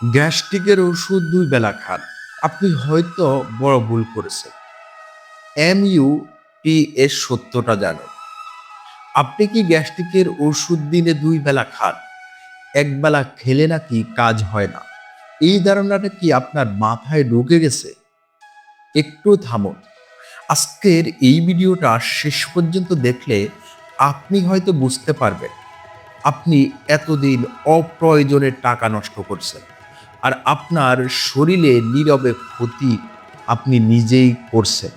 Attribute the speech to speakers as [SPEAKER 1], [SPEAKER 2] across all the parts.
[SPEAKER 1] গ্যাস্ট্রিকের ওষুধ ২ বেলা খান। আপনি হয়তো বড় ভুল করেছেন। MUT এর সত্যটা জানুন। আপনি কি গ্যাস্ট্রিকের ওষুধ দিনে ২ বেলা খান? একবেলা খেলে নাকি কাজ হয় না? এই ধারণাটা কি আপনার মাথায় ঢুকে গেছে? একটু থামুন। আজকের এই ভিডিওটা শেষ পর্যন্ত দেখলে আপনি হয়তো বুঝতে পারবেন আপনি এতদিন অপ্রয়োজনে টাকা নষ্ট করছেন। আর আপনার শরীরে নীরবে ক্ষতি আপনি নিজেই করছেন।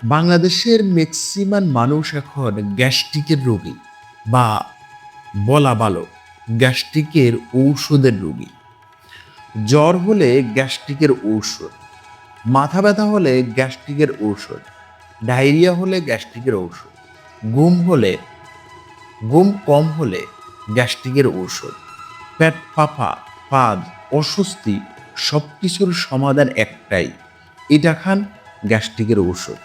[SPEAKER 1] বাংলাদেশের ম্যাক্সিমাম মানুষ এখন গ্যাস্ট্রিকের রোগী বা বলা ভালো গ্যাস্ট্রিকের ঔষধের রোগী। জ্বর হলে গ্যাস্ট্রিকের ঔষধ, মাথা ব্যথা হলে গ্যাস্ট্রিকের ঔষধ, ডায়রিয়া হলে গ্যাস্ট্রিকের ঔষধ, ঘুম হলে ঘুম কম হলে গ্যাস্ট্রিকের ঔষধ, পেট ফাঁপা, পাদ, অস্বস্তি সবকিছুর সমাধান একটাই, এটা খান, গ্যাস্ট্রিকের ঔষধ।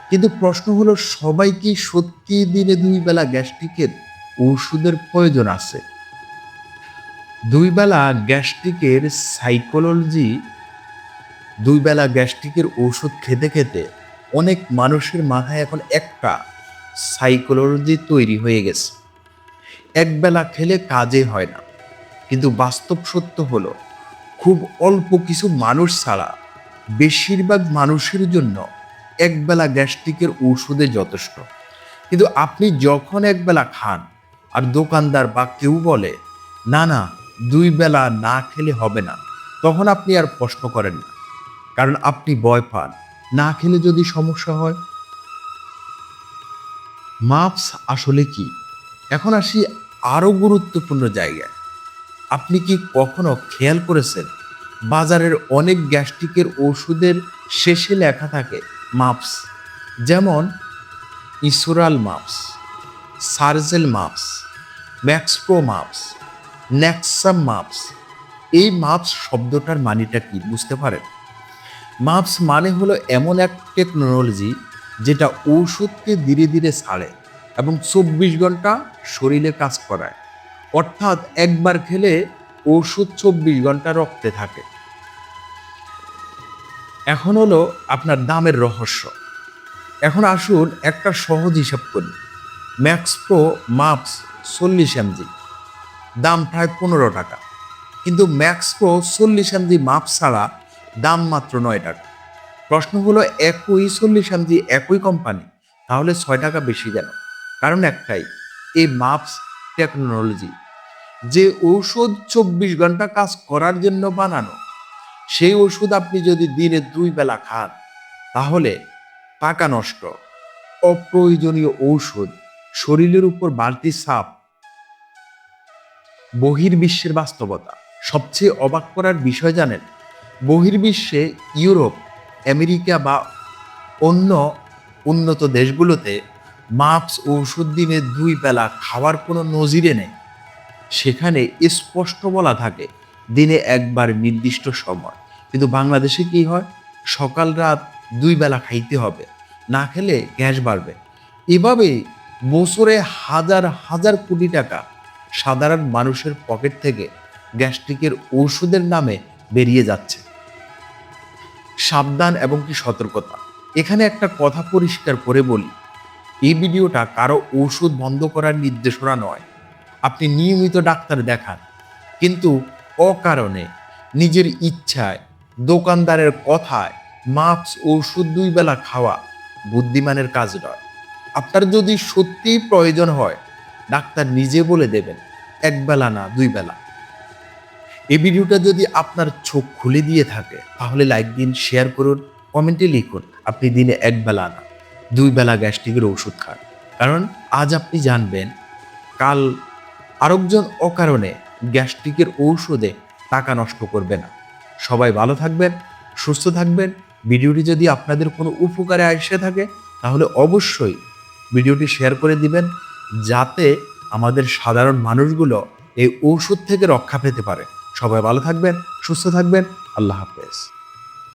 [SPEAKER 1] কিন্তু প্রশ্ন হলো সবাই কি সত্যি দিনে ২ বেলা গ্যাস্ট্রিকের ঔষধের প্রয়োজন আছে? ২ বেলা গ্যাস্ট্রিকের সাইকোলজি ২ বেলা গ্যাস্ট্রিকের ঔষধ খেতে খেতে অনেক মানুষের মাথায় এখন একটা সাইকোলজি তৈরি হয়ে গেছে। একবেলা খেলে কাজে হয় না। কিন্তু বাস্তব সত্য হলো খুব অল্প কিছু মানুষ ছাড়া বেশিরভাগ মানুষের জন্য একবেলা গ্যাস্ট্রিকের ঔষধে যথেষ্ট। কিন্তু আপনি যখন একবেলা খান আর দোকানদার বা কেউ বলে না না ২ বেলা না খেলে হবে না, তখন আপনি আর প্রশ্ন করেন না, কারণ আপনি ভয় পান না খেলে যদি সমস্যা হয়। মাপস আসলে কি? এখন আসি আরো গুরুত্বপূর্ণ জায়গায়। আপনি কি কখনো খেয়াল করেছেন বাজারের অনেক গ্যাস্ট্রিকের ওষুধের শেষে লেখা থাকে মাপস, যেমন Esoral MUPS, Sergel MUPS, Maxpro MUPS, Nexum MUPS. এই মাপস শব্দটার মানেটা কি বুঝতে পারেন? মাপস মানে হলো এমন এক টেকনোলজি যেটা ঔষধকে ধীরে ধীরে ছাড়ে এবং ২৪ ঘন্টা শরীরে কাজ করায়। অর্থাৎ একবার খেলে ওষুধ ২৪ ঘন্টা রক্তে থাকে। এখন হলো আপনার দামের রহস্য। এখন আসুন একটা সহজ হিসাব করি। ম্যাক্স প্রো মাপস ৪০ mg, দাম প্রায় ১৫ টাকা। কিন্তু ম্যাক্স প্রো ৪০ mg মাপস ছাড়া দাম মাত্র ৯ টাকা। প্রশ্ন হলো একই ৪০ mg একই কোম্পানি, তাহলে ৬ টাকা বেশি কেন? কারণ একটাই, এই মাপস টেকনোলজি যে ঔষধ ২৪ ঘন্টা কাজ করার জন্য বানানো, সেই ওষুধ আপনি যদি দিনে ২ বেলা খান তাহলে টাকা নষ্ট, অপ্রয়োজনীয় ঔষধ, শরীরের উপর বাড়তি চাপ। বহির্বিশ্বের বাস্তবতা সবচেয়ে অবাক করার বিষয় জানেন, বহির্বিশ্বে ইউরোপ, আমেরিকা বা অন্য উন্নত দেশগুলোতে মাপস ঔষধ দিনে ২ বেলা খাওয়ার কোনো নজিরে নেই। সেখানে স্পষ্ট বলা থাকে দিনে একবার নির্দিষ্ট সময়। কিন্তু বাংলাদেশে কি হয়? সকাল রাত ২ বেলা খাইতে হবে, না খেলে গ্যাস বাড়বে। এভাবে বছরে হাজার হাজার কোটি টাকা সাধারণ মানুষের পকেট থেকে গ্যাস্ট্রিকের ওষুধের নামে বেরিয়ে যাচ্ছে। সাবধান এবং কি সতর্কতা, এখানে একটা কথা পরিষ্কার করে বলি, এই ভিডিওটা কারো ওষুধ বন্ধ করার নির্দেশনা নয়। আপনি নিয়মিত ডাক্তার দেখান, কিন্তু অকারণে নিজের ইচ্ছায় দোকানদারের কথায় মাপস ওষুধ ২ বেলা খাওয়া বুদ্ধিমানের কাজ নয়। আপনার যদি সত্যিই প্রয়োজন হয় ডাক্তার নিজে বলে দেবেন এক বেলা না ২ বেলা। এই ভিডিওটা যদি আপনার চোখ খুলে দিয়ে থাকে তাহলে লাইক দিন, শেয়ার করুন, কমেন্টে লিখুন আপনি দিনে এক বেলা না ২ বেলা গ্যাস্ট্রিকের ওষুধ খান। কারণ আজ আপনি জানবেন, কাল আরেকজন অকারণে গ্যাস্ট্রিকের ঔষধে টাকা নষ্ট করবে না। সবাই ভালো থাকবেন, সুস্থ থাকবেন। ভিডিওটি যদি আপনাদের কোনো উপকারে এসে থাকে তাহলে অবশ্যই ভিডিওটি শেয়ার করে দিবেন, যাতে আমাদের সাধারণ মানুষগুলো এই ঔষধ থেকে রক্ষা পেতে পারে। সবাই ভালো থাকবেন, সুস্থ থাকবেন। আল্লাহ হাফেজ।